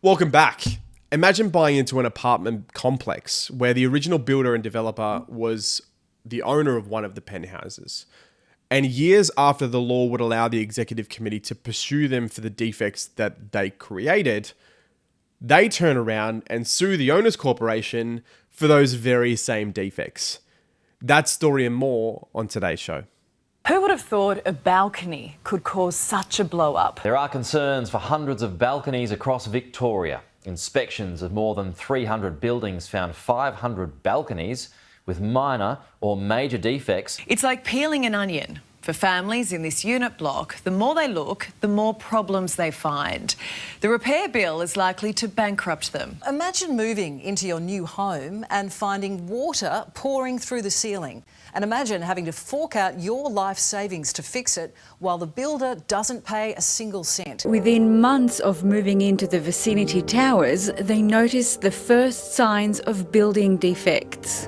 Welcome back. Imagine buying into an apartment complex where the original builder and developer was the owner of one of the penthouses. And years after the law would allow the executive committee to pursue them for the defects that they created, they turn around and sue the owners corporation for those very same defects. That story and more on today's show. Who would have thought a balcony could cause such a blow-up? There are concerns for hundreds of balconies across Victoria. Inspections of more than 300 buildings found 500 balconies with minor or major defects. It's like peeling an onion. For families in this unit block, the more they look, the more problems they find. The repair bill is likely to bankrupt them. Imagine moving into your new home and finding water pouring through the ceiling. And imagine having to fork out your life savings to fix it while the builder doesn't pay a single cent. Within months of moving into the vicinity towers, they noticed the first signs of building defects.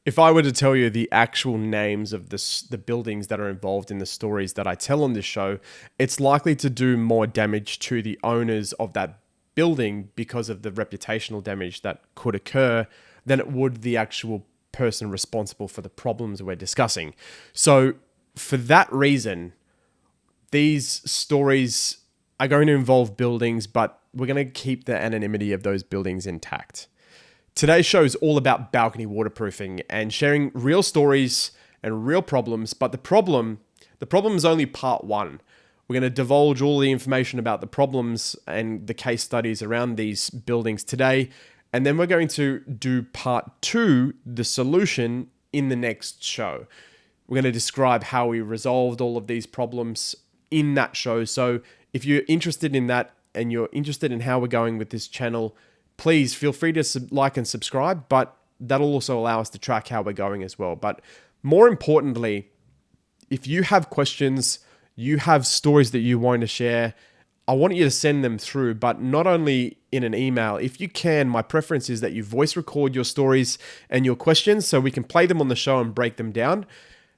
If I were to tell you the actual names of the buildings that are involved in the stories that I tell on this show, it's likely to do more damage to the owners of that building because of the reputational damage that could occur than it would the actual person responsible for the problems we're discussing. So for that reason, these stories are going to involve buildings, but we're going to keep the anonymity of those buildings intact. Today's show is all about balcony waterproofing and sharing real stories and real problems, but the problem is only part one. We're going to divulge all the information about the problems and the case studies around these buildings today, and then we're going to do part two, the solution, in the next show. We're going to describe how we resolved all of these problems in that show. So if you're interested in that and you're interested in how we're going with this channel, please feel free to like and subscribe, but that'll also allow us to track how we're going as well. But more importantly, if you have questions, you have stories that you want to share, I want you to send them through, but not only in an email. If you can, my preference is that you voice record your stories and your questions so we can play them on the show and break them down.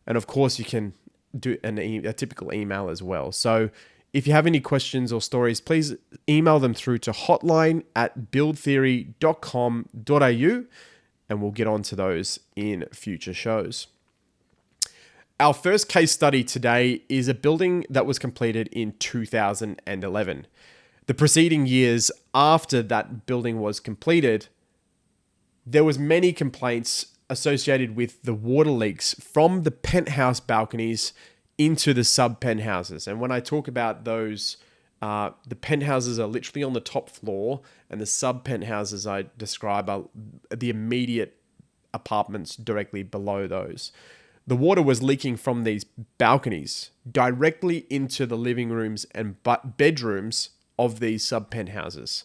And of course, you can do a typical email as well. So if you have any questions or stories, please email them through to hotline@buildtheory.com.au and we'll get on to those in future shows. Our first case study today is a building that was completed in 2011. The preceding years after that building was completed, there was many complaints associated with the water leaks from the penthouse balconies into the sub-penthouses. And when I talk about those, the penthouses are literally on the top floor, and the sub-penthouses I describe are the immediate apartments directly below those. The water was leaking from these balconies directly into the living rooms and bedrooms of these sub-penthouses.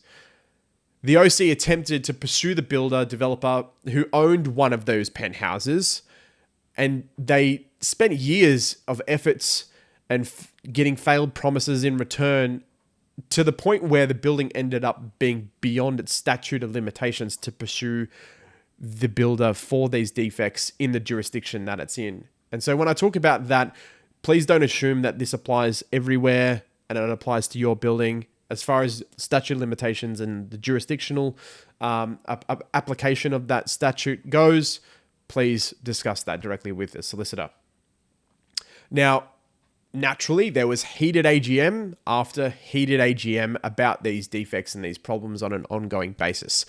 The OC attempted to pursue the builder developer who owned one of those penthouses, and they spent years of efforts and getting failed promises in return, to the point where the building ended up being beyond its statute of limitations to pursue the builder for these defects in the jurisdiction that it's in. And so when I talk about that, please don't assume that this applies everywhere and it applies to your building. As far as statute of limitations and the jurisdictional application of that statute goes, please discuss that directly with the solicitor. Now, naturally, there was heated AGM after heated AGM about these defects and these problems on an ongoing basis.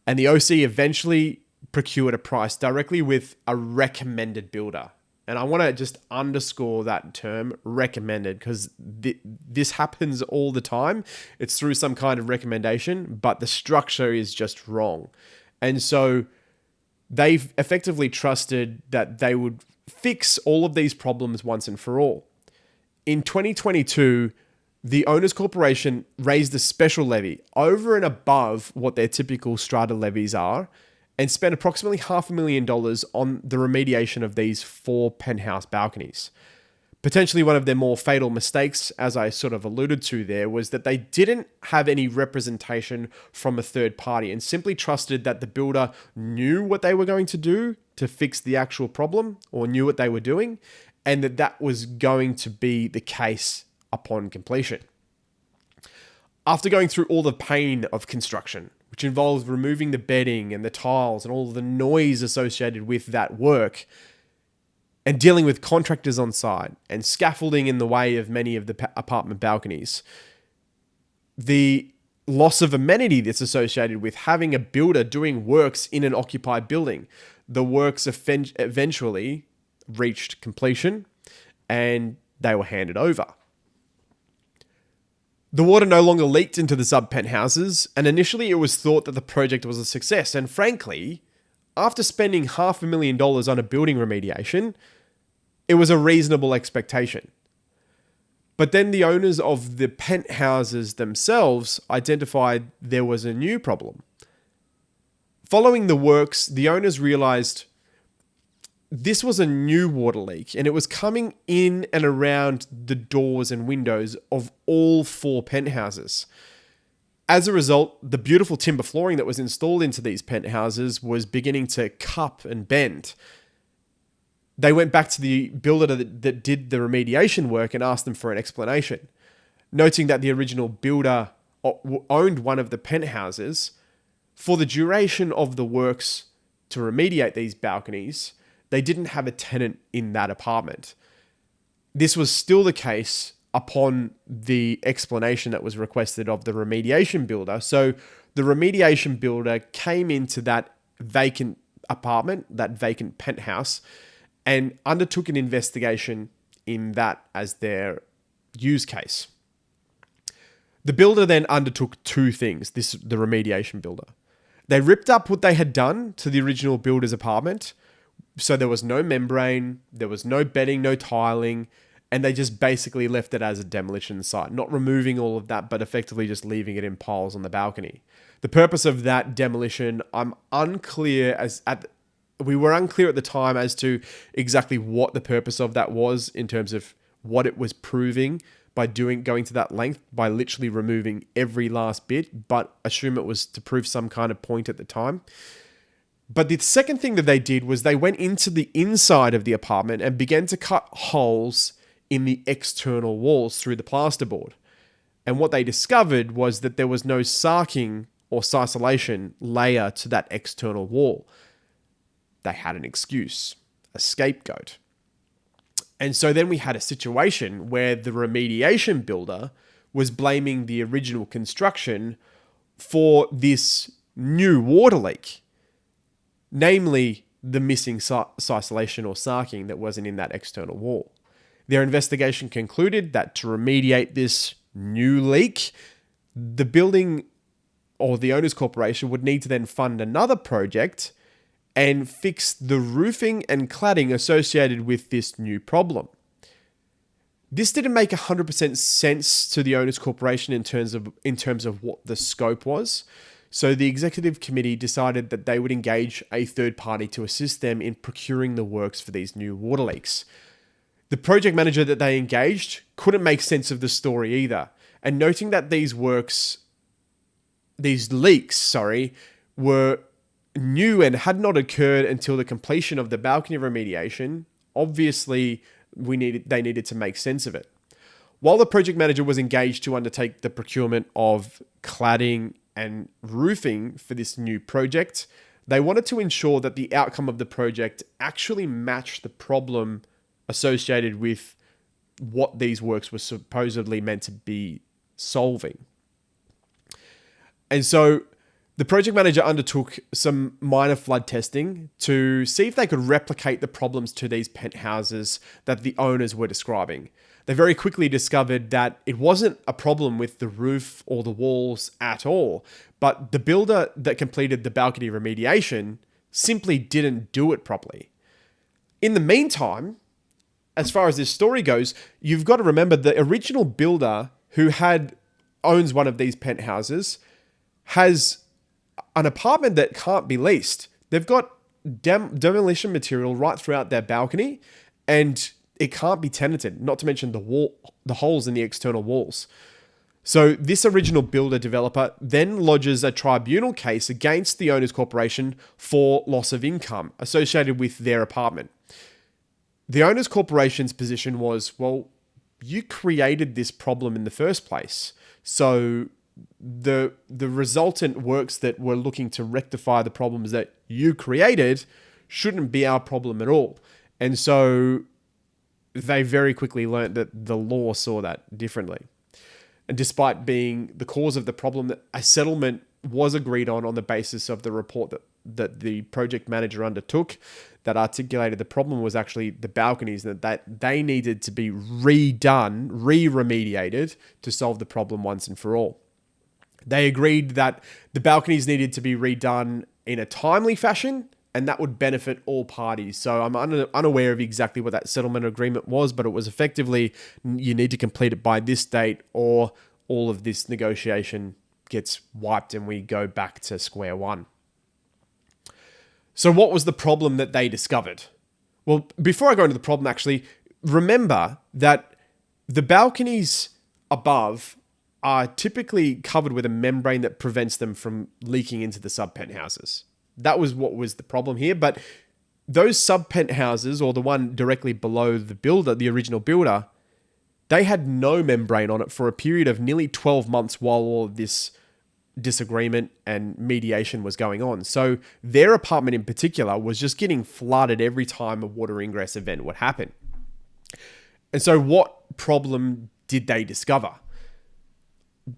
And the OC eventually procured a price directly with a recommended builder. And I want to just underscore that term, recommended, because this happens all the time. It's through some kind of recommendation, but the structure is just wrong. And so they've effectively trusted that they would fix all of these problems once and for all. In 2022, the Owners Corporation raised a special levy over and above what their typical strata levies are, and spent approximately $500,000 on the remediation of these 4 penthouse balconies. Potentially one of their more fatal mistakes, as I sort of alluded to there, was that they didn't have any representation from a third party and simply trusted that the builder knew what they were going to do to fix the actual problem, or knew what they were doing, and that was going to be the case upon completion. After going through all the pain of construction, which involves removing the bedding and the tiles and all the noise associated with that work, and dealing with contractors on site and scaffolding in the way of many of the apartment balconies, the loss of amenity that's associated with having a builder doing works in an occupied building, the works eventually reached completion and they were handed over. The water no longer leaked into the sub-penthouses, and initially it was thought that the project was a success. And frankly, after spending $500,000 on a building remediation, it was a reasonable expectation. But then the owners of the penthouses themselves identified there was a new problem. Following the works, the owners realized this was a new water leak, and it was coming in and around the doors and windows of all 4 penthouses. As a result, the beautiful timber flooring that was installed into these penthouses was beginning to cup and bend. They went back to the builder that did the remediation work and asked them for an explanation, noting that the original builder owned one of the penthouses. For the duration of the works to remediate these balconies, they didn't have a tenant in that apartment. This was still the case upon the explanation that was requested of the remediation builder. So the remediation builder came into that vacant apartment, that vacant penthouse, and undertook an investigation in that as their use case. The builder then undertook 2 things, the remediation builder. They ripped up what they had done to the original builder's apartment. So there was no membrane, there was no bedding, no tiling, and they just basically left it as a demolition site, not removing all of that, but effectively just leaving it in piles on the balcony. The purpose of that demolition, we were unclear at the time as to exactly what the purpose of that was in terms of what it was proving by going to that length, by literally removing every last bit, but assume it was to prove some kind of point at the time. But the second thing that they did was they went into the inside of the apartment and began to cut holes in the external walls through the plasterboard. And what they discovered was that there was no sarking or ciselation layer to that external wall. They had an excuse, a scapegoat. And so then we had a situation where the remediation builder was blaming the original construction for this new water leak. Namely, the missing ciselation or sarking that wasn't in that external wall. Their investigation concluded that to remediate this new leak, the building or the owners corporation would need to then fund another project and fix the roofing and cladding associated with this new problem. This didn't make 100% sense to the owners corporation in terms of what the scope was. So the executive committee decided that they would engage a third party to assist them in procuring the works for these new water leaks. The project manager that they engaged couldn't make sense of the story either. And noting that these leaks, were new and had not occurred until the completion of the balcony remediation, obviously they needed to make sense of it. While the project manager was engaged to undertake the procurement of cladding and roofing for this new project, they wanted to ensure that the outcome of the project actually matched the problem associated with what these works were supposedly meant to be solving. And so the project manager undertook some minor flood testing to see if they could replicate the problems to these penthouses that the owners were describing. They very quickly discovered that it wasn't a problem with the roof or the walls at all, but the builder that completed the balcony remediation simply didn't do it properly. In the meantime, as far as this story goes, you've got to remember the original builder who owns one of these penthouses has an apartment that can't be leased. They've got demolition material right throughout their balcony, and it can't be tenanted, not to mention the holes in the external walls. So this original builder developer then lodges a tribunal case against the owners corporation for loss of income associated with their apartment. The owners corporation's position was, well, you created this problem in the first place. So the resultant works that were looking to rectify the problems that you created shouldn't be our problem at all. And so they very quickly learned that the law saw that differently. And despite being the cause of the problem, a settlement was agreed on the basis of the report that the project manager undertook that articulated the problem was actually the balconies, and that they needed to be redone, re-remediated to solve the problem once and for all. They agreed that the balconies needed to be redone in a timely fashion, and that would benefit all parties. So I'm unaware of exactly what that settlement agreement was, but it was effectively, you need to complete it by this date or all of this negotiation gets wiped and we go back to square one. So what was the problem that they discovered? Well, before I go into the problem, actually, remember that the balconies above are typically covered with a membrane that prevents them from leaking into the sub-penthouses. That was what was the problem here. But those sub-penthouses, or the one directly below the builder, the original builder, they had no membrane on it for a period of nearly 12 months while all of this disagreement and mediation was going on. So their apartment in particular was just getting flooded every time a water ingress event would happen. And so what problem did they discover?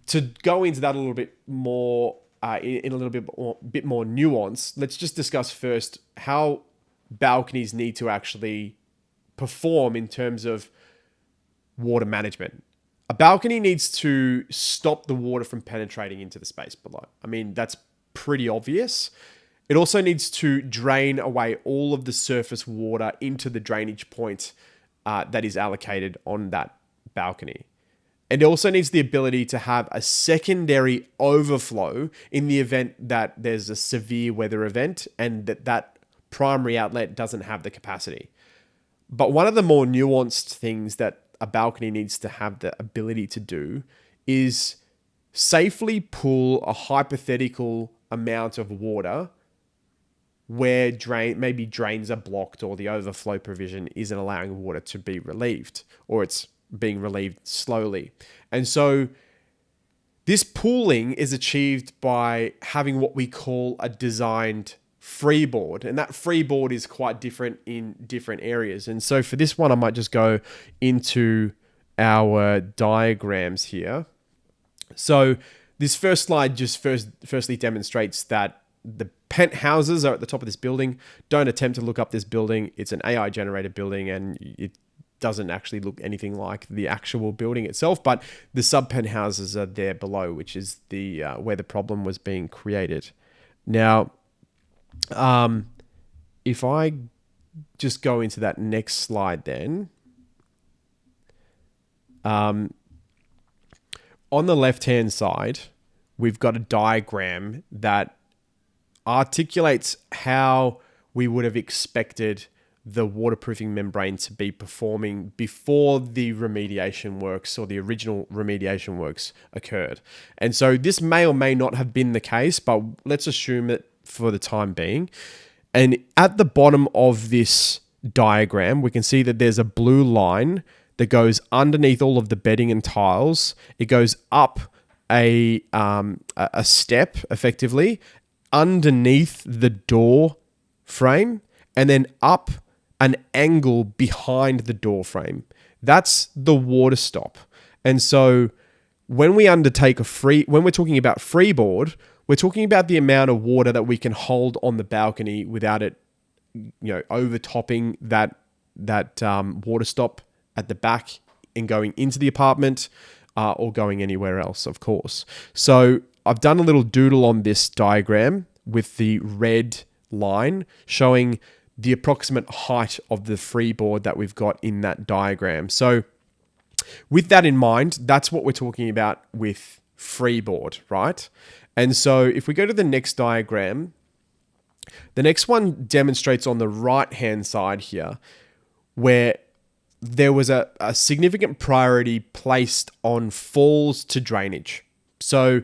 To go into that a little bit more, in a little bit more nuance, let's just discuss first how balconies need to actually perform in terms of water management. A balcony needs to stop the water from penetrating into the space below. I mean, that's pretty obvious. It also needs to drain away all of the surface water into the drainage point that is allocated on that balcony. And it also needs the ability to have a secondary overflow in the event that there's a severe weather event and that primary outlet doesn't have the capacity. But one of the more nuanced things that a balcony needs to have the ability to do is safely pull a hypothetical amount of water where maybe drains are blocked or the overflow provision isn't allowing water to be relieved, or it's being relieved slowly. And so this pooling is achieved by having what we call a designed freeboard, and that freeboard is quite different in different areas. And so for this one, I might just go into our diagrams here. So this first slide just firstly demonstrates that the penthouses are at the top of this building. Don't attempt to look up this building. It's an AI generated building and it doesn't actually look anything like the actual building itself, but the sub penthouses are there below, which is the where the problem was being created. Now, if I just go into that next slide then, on the left-hand side, we've got a diagram that articulates how we would have expected the waterproofing membrane to be performing before the remediation works or the original remediation works occurred. And so this may or may not have been the case, but let's assume that for the time being. And at the bottom of this diagram, we can see that there's a blue line that goes underneath all of the bedding and tiles. It goes up a step, effectively, underneath the door frame, and then up an angle behind the door frame. That's the water stop. And so when we undertake when we're talking about freeboard, we're talking about the amount of water that we can hold on the balcony without it, overtopping that water stop at the back and going into the apartment or going anywhere else, of course. So I've done a little doodle on this diagram with the red line showing the approximate height of the freeboard that we've got in that diagram. So with that in mind, that's what we're talking about with freeboard, right? And so if we go to the next diagram, the next one demonstrates on the right-hand side here where there was a significant priority placed on falls to drainage. So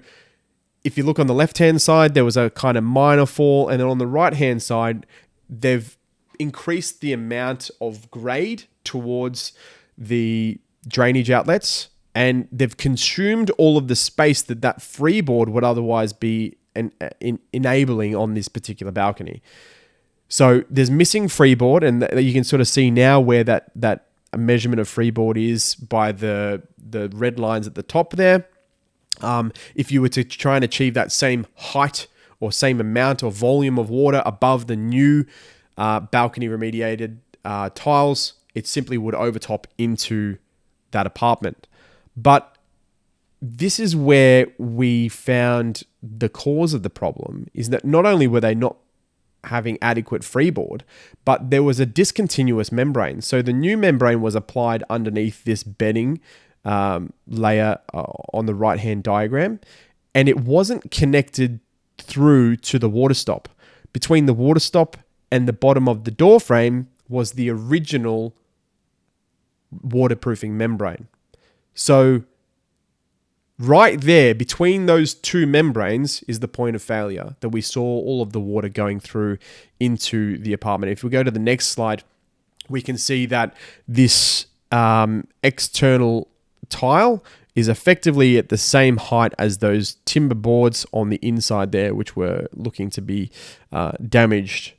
if you look on the left-hand side, there was a kind of minor fall, and then on the right-hand side, they've increased the amount of grade towards the drainage outlets, and they've consumed all of the space that freeboard would otherwise be enabling on this particular balcony. So there's missing freeboard, and you can sort of see now where that measurement of freeboard is by the red lines at the top there. If you were to try and achieve that same height or same amount or volume of water above the new balcony remediated tiles, it simply would overtop into that apartment. But this is where we found the cause of the problem, is that not only were they not having adequate freeboard, but there was a discontinuous membrane. So the new membrane was applied underneath this bedding layer on the right-hand diagram, and it wasn't connected through to the water stop. Between the water stop and the bottom of the door frame was the original waterproofing membrane. So right there, between those two membranes, is the point of failure that we saw all of the water going through into the apartment. If we go to the next slide, we can see that this external tile is effectively at the same height as those timber boards on the inside there, which were looking to be damaged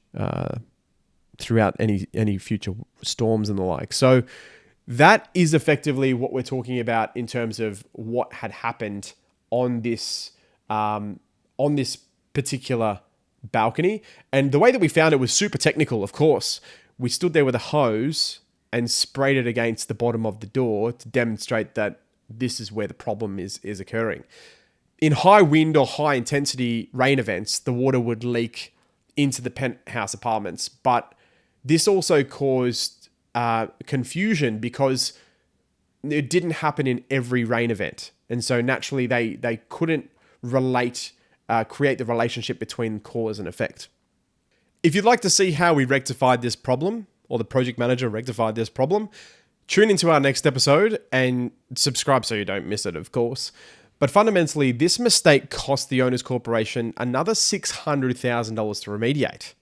throughout any future storms and the like. So that is effectively what we're talking about in terms of what had happened on this particular balcony. And the way that we found it was super technical, of course. We stood there with a hose and sprayed it against the bottom of the door to demonstrate that this is where the problem is occurring. In high wind or high intensity rain events, the water would leak into the penthouse apartments. But this also caused confusion because it didn't happen in every rain event. And so naturally they couldn't create the relationship between cause and effect. If you'd like to see how we rectified this problem, or the project manager rectified this problem, tune into our next episode and subscribe so you don't miss it, of course. But fundamentally, this mistake cost the Owners Corporation another $600,000 to remediate.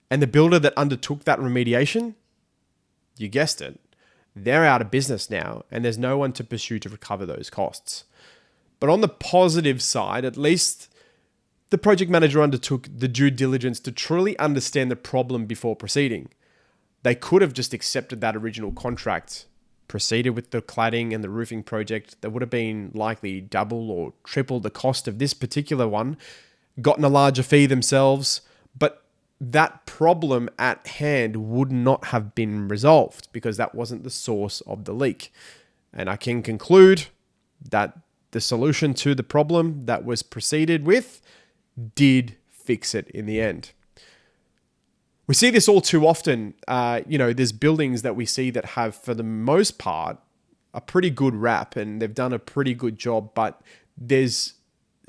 And the builder that undertook that remediation, you guessed it, they're out of business now, and there's no one to pursue to recover those costs. But on the positive side, at least the project manager undertook the due diligence to truly understand the problem before proceeding. They could have just accepted that original contract, proceeded with the cladding and the roofing project that would have been likely double or triple the cost of this particular one, gotten a larger fee themselves, but that problem at hand would not have been resolved because that wasn't the source of the leak. And I can conclude that the solution to the problem that was proceeded with did fix it in the end. We see this all too often. There's buildings that we see that have, for the most part, a pretty good rap and they've done a pretty good job, but there's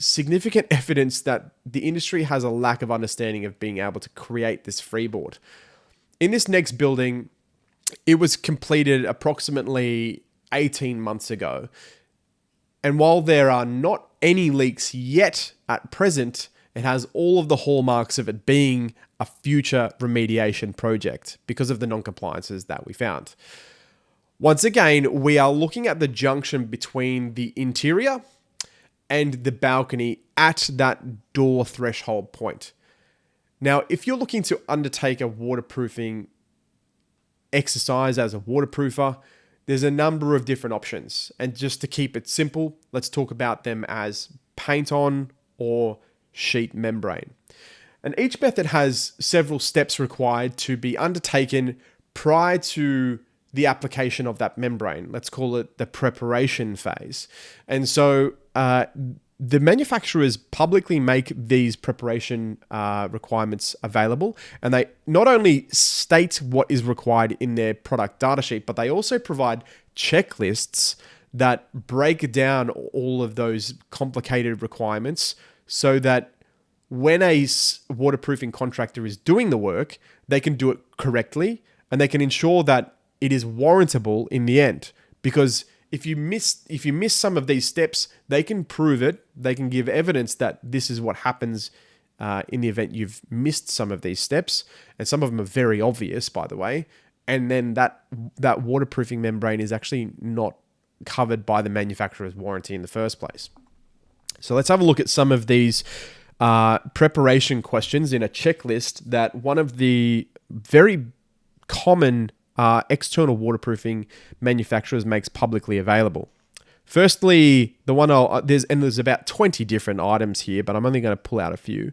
significant evidence that the industry has a lack of understanding of being able to create this freeboard. In this next building, it was completed approximately 18 months ago. And while there are not any leaks yet at present, it has all of the hallmarks of it being a future remediation project because of the non-compliances that we found. Once again, we are looking at the junction between the interior and the balcony at that door threshold point. Now, if you're looking to undertake a waterproofing exercise as a waterproofer, there's a number of different options. And just to keep it simple, let's talk about them as paint on or sheet membrane. And each method has several steps required to be undertaken prior to the application of that membrane. Let's call it the preparation phase. And so the manufacturers publicly make these preparation requirements available, and they not only state what is required in their product data sheet, but they also provide checklists that break down all of those complicated requirements so that when a waterproofing contractor is doing the work, they can do it correctly and they can ensure that it is warrantable in the end. Because if you miss some of these steps, they can prove it. They can give evidence that this is what happens in the event you've missed some of these steps. And some of them are very obvious, by the way. and then that waterproofing membrane is actually not covered by the manufacturer's warranty in the first place. So let's have a look at some of these preparation questions in a checklist that one of the very common external waterproofing manufacturers makes publicly available. Firstly, the one there's about 20 different items here, but I'm only going to pull out a few.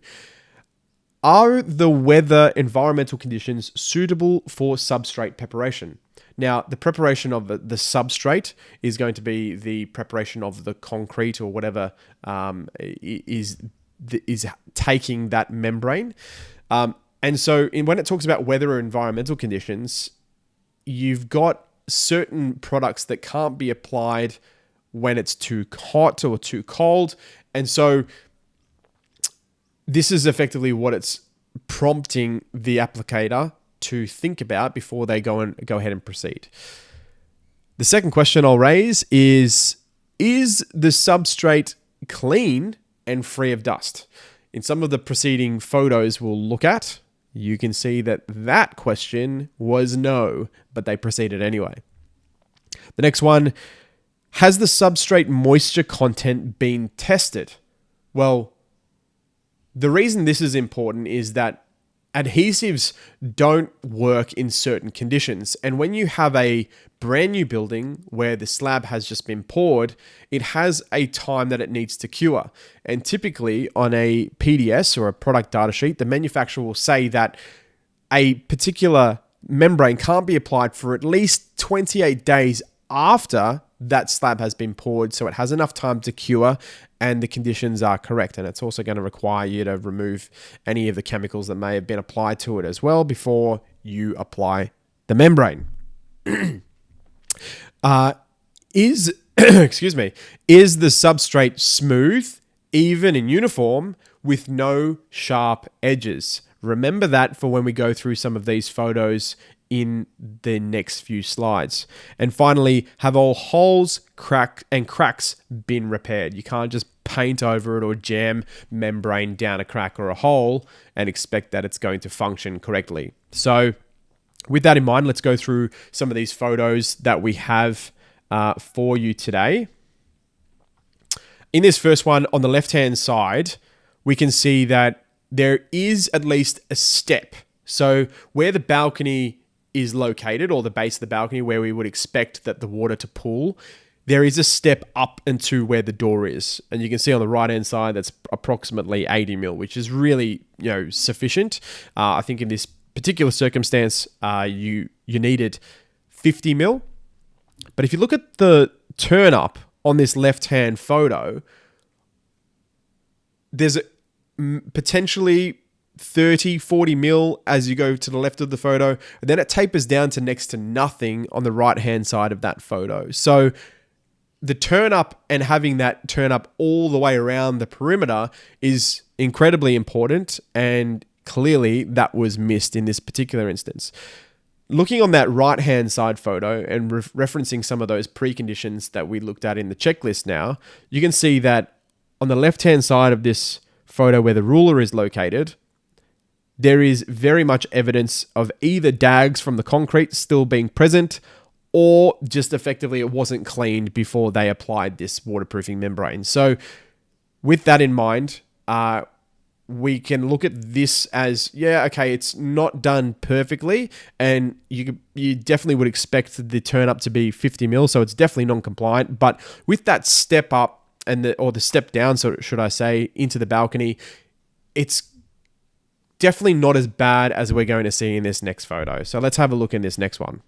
Are the weather environmental conditions suitable for substrate preparation? Now, the preparation of the substrate is going to be the preparation of the concrete or whatever is taking that membrane. And so when it talks about weather or environmental conditions, you've got certain products that can't be applied when it's too hot or too cold. And so this is effectively what it's prompting the applicator to think about before they go ahead and proceed. The second question I'll raise is the substrate clean and free of dust? In some of the preceding photos we'll look at, you can see that question was no, but they proceeded anyway. The next one, has the substrate moisture content been tested? Well, the reason this is important is that adhesives don't work in certain conditions. And when you have a brand new building where the slab has just been poured, it has a time that it needs to cure. And typically on a PDS or a product data sheet, the manufacturer will say that a particular membrane can't be applied for at least 28 days after that slab has been poured, so it has enough time to cure and the conditions are correct. And it's also going to require you to remove any of the chemicals that may have been applied to it as well before you apply the membrane. Is the substrate smooth, even and uniform with no sharp edges? Remember that for when we go through some of these photos in the next few slides. And finally, have all holes, cracks been repaired? You can't just paint over it or jam membrane down a crack or a hole and expect that it's going to function correctly. So with that in mind, let's go through some of these photos that we have for you today. In this first one, on the left-hand side, we can see that there is at least a step. So where the balcony is located, or the base of the balcony where we would expect that the water to pool, there is a step up into where the door is. And you can see on the right-hand side, that's approximately 80 mil, which is really, sufficient. I think in this particular circumstance, you needed 50 mil. But if you look at the turn up on this left-hand photo, there's potentially 30, 40 mil as you go to the left of the photo, and then it tapers down to next to nothing on the right-hand side of that photo. So the turn up and having that turn up all the way around the perimeter is incredibly important, and clearly that was missed in this particular instance. Looking on that right-hand side photo and referencing some of those preconditions that we looked at in the checklist now, you can see that on the left-hand side of this photo where the ruler is located, there is very much evidence of either dags from the concrete still being present, or just effectively it wasn't cleaned before they applied this waterproofing membrane. So with that in mind, we can look at this as, it's not done perfectly, and you definitely would expect the turn up to be 50 mil, so it's definitely non-compliant. But with that step up or the step down, so should I say, into the balcony, it's definitely not as bad as we're going to see in this next photo. So let's have a look in this next one.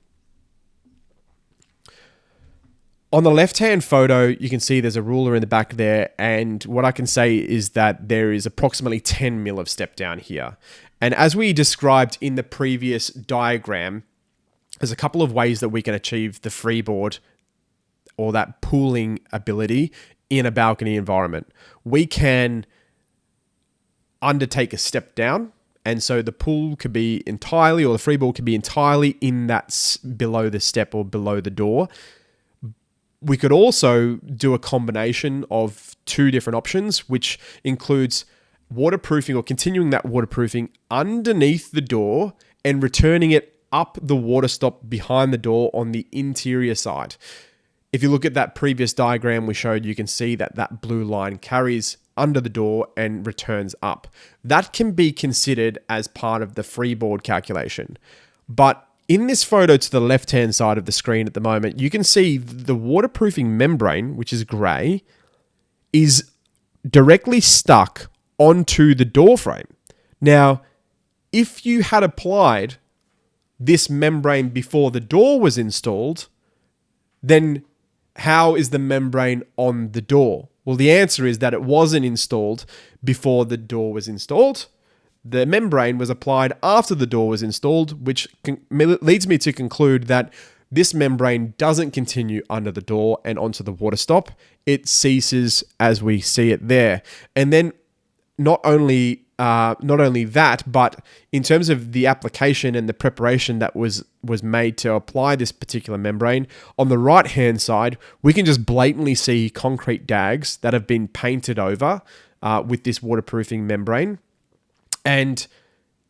On the left-hand photo, you can see there's a ruler in the back there, and what I can say is that there is approximately 10 mil of step down here. And as we described in the previous diagram, there's a couple of ways that we can achieve the freeboard or that pooling ability in a balcony environment. We can undertake a step down, and so the pool could be entirely, or the freeboard could be entirely in that below the step or below the door. We could also do a combination of two different options, which includes waterproofing or continuing that waterproofing underneath the door and returning it up the water stop behind the door on the interior side. If you look at that previous diagram we showed, you can see that that blue line carries under the door and returns up. That can be considered as part of the freeboard calculation. But in this photo to the left-hand side of the screen at the moment, you can see the waterproofing membrane, which is grey, is directly stuck onto the door frame. Now, if you had applied this membrane before the door was installed, then how is the membrane on the door? Well, the answer is that it wasn't installed before the door was installed. The membrane was applied after the door was installed, which leads me to conclude that this membrane doesn't continue under the door and onto the water stop. It ceases as we see it there. And then not only that, but in terms of the application and the preparation that was made to apply this particular membrane, on the right-hand side, we can just blatantly see concrete dags that have been painted over with this waterproofing membrane. And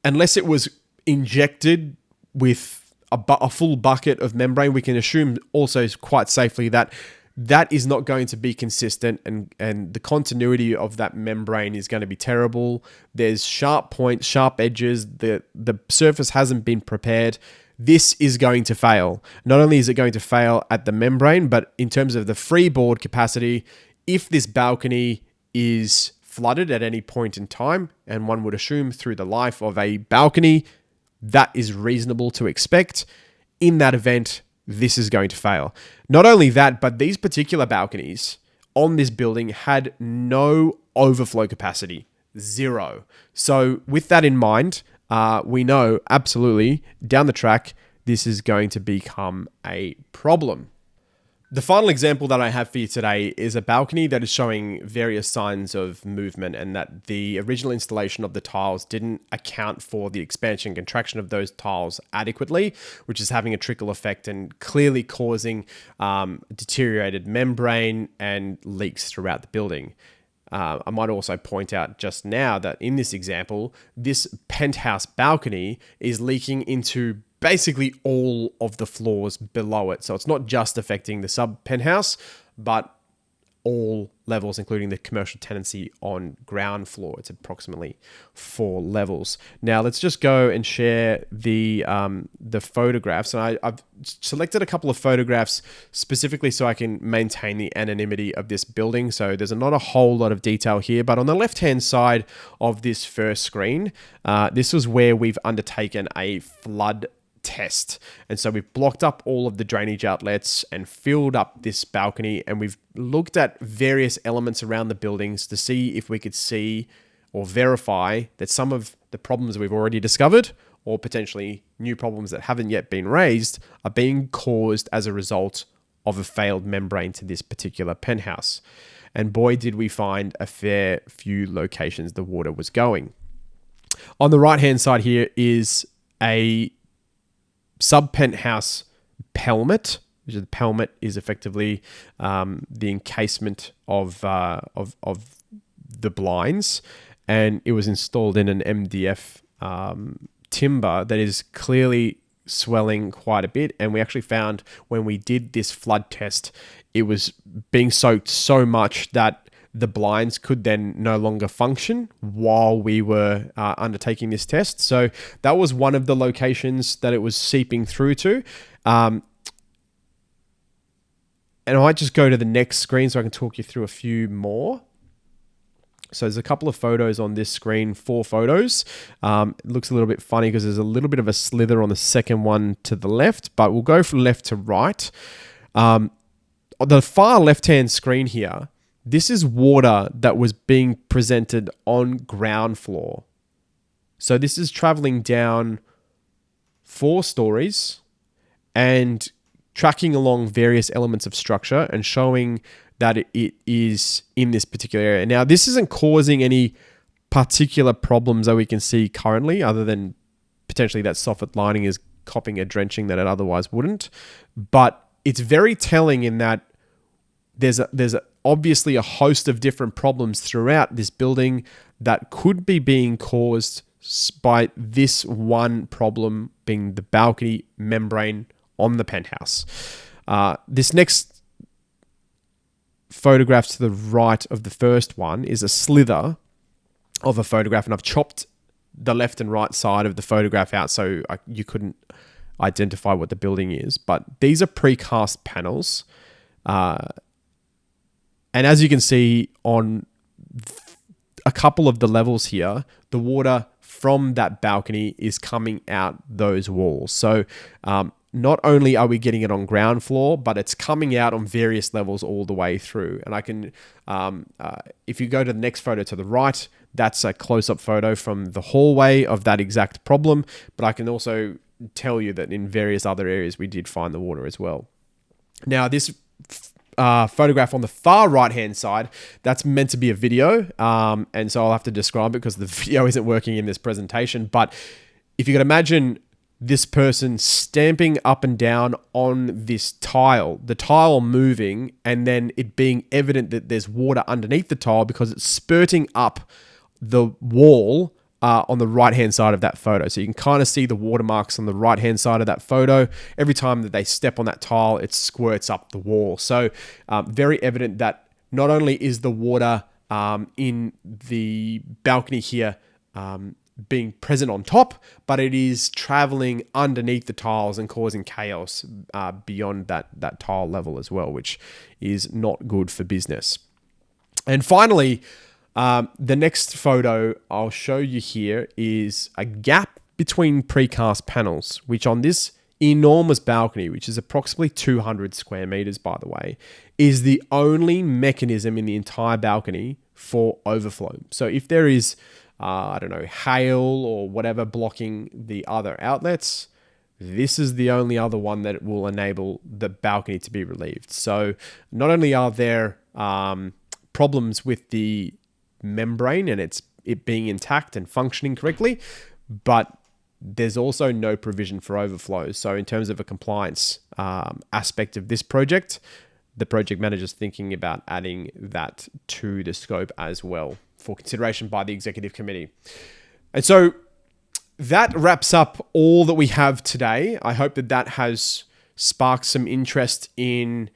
unless it was injected with a full bucket of membrane, we can assume also quite safely that that is not going to be consistent, and the continuity of that membrane is going to be terrible. There's sharp points, sharp edges. The surface hasn't been prepared. This is going to fail. Not only is it going to fail at the membrane, but in terms of the freeboard capacity, if this balcony is flooded at any point in time, and one would assume through the life of a balcony, that is reasonable to expect. In that event, this is going to fail. Not only that, but these particular balconies on this building had no overflow capacity, 0. So with that in mind, we know absolutely down the track, this is going to become a problem. The final example that I have for you today is a balcony that is showing various signs of movement, and that the original installation of the tiles didn't account for the expansion and contraction of those tiles adequately, which is having a trickle effect and clearly causing deteriorated membrane and leaks throughout the building. I might also point out just now that in this example, this penthouse balcony is leaking into basically all of the floors below it. So it's not just affecting the sub penthouse, but all levels, including the commercial tenancy on ground floor. It's approximately 4 levels. Now let's just go and share the photographs. And I've selected a couple of photographs specifically so I can maintain the anonymity of this building. So there's not a whole lot of detail here, but on the left-hand side of this first screen, this was where we've undertaken a flood test. And so we've blocked up all of the drainage outlets and filled up this balcony, and we've looked at various elements around the buildings to see if we could see or verify that some of the problems we've already discovered, or potentially new problems that haven't yet been raised, are being caused as a result of a failed membrane to this particular penthouse. And boy, did we find a fair few locations the water was going. On the right-hand side here is a sub-penthouse pelmet, which is the pelmet is effectively the encasement of the blinds, and it was installed in an MDF timber that is clearly swelling quite a bit. And we actually found when we did this flood test, it was being soaked so much that the blinds could then no longer function while we were undertaking this test. So that was one of the locations that it was seeping through to. And I might just go to the next screen so I can talk you through a few more. So there's a couple of photos on this screen, 4 photos. It looks a little bit funny because there's a little bit of a slither on the second one to the left, but we'll go from left to right. On the far left-hand screen here, this is water that was being presented on ground floor. So this is traveling down 4 stories and tracking along various elements of structure and showing that it is in this particular area. Now, this isn't causing any particular problems that we can see currently, other than potentially that soffit lining is copping a drenching that it otherwise wouldn't. But it's very telling in that there's obviously a host of different problems throughout this building that could be being caused by this one problem being the balcony membrane on the penthouse. This next photograph to the right of the first one is a slither of a photograph, and I've chopped the left and right side of the photograph out so you couldn't identify what the building is. But these are precast panels. And as you can see on a couple of the levels here, the water from that balcony is coming out those walls. So not only are we getting it on ground floor, but it's coming out on various levels all the way through. And I can, if you go to the next photo to the right, that's a close-up photo from the hallway of that exact problem. But I can also tell you that in various other areas, we did find the water as well. Now, this photograph on the far right-hand side, that's meant to be a video. And so I'll have to describe it because the video isn't working in this presentation. But if you could imagine this person stamping up and down on this tile, the tile moving, and then it being evident that there's water underneath the tile because it's spurting up the wall on the right-hand side of that photo. So you can kind of see the watermarks on the right-hand side of that photo. Every time that they step on that tile, it squirts up the wall. So very evident that not only is the water in the balcony here being present on top, but it is traveling underneath the tiles and causing chaos beyond that tile level as well, which is not good for business. And finally, the next photo I'll show you here is a gap between precast panels, which on this enormous balcony, which is approximately 200 square meters, by the way, is the only mechanism in the entire balcony for overflow. So if there is hail or whatever blocking the other outlets, this is the only other one that will enable the balcony to be relieved. So not only are there problems with the membrane and it being intact and functioning correctly, but there's also no provision for overflow. So in terms of a compliance aspect of this project, the project manager's thinking about adding that to the scope as well for consideration by the executive committee. And so that wraps up all that we have today. I hope that has sparked some interest in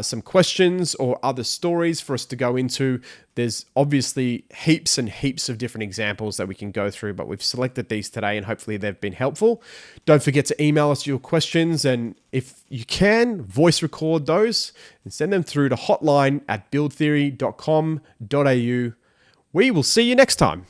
some questions or other stories for us to go into. There's obviously heaps and heaps of different examples that we can go through, but we've selected these today and hopefully they've been helpful. Don't forget to email us your questions, and if you can, voice record those and send them through to hotline@buildtheory.com.au. We will see you next time.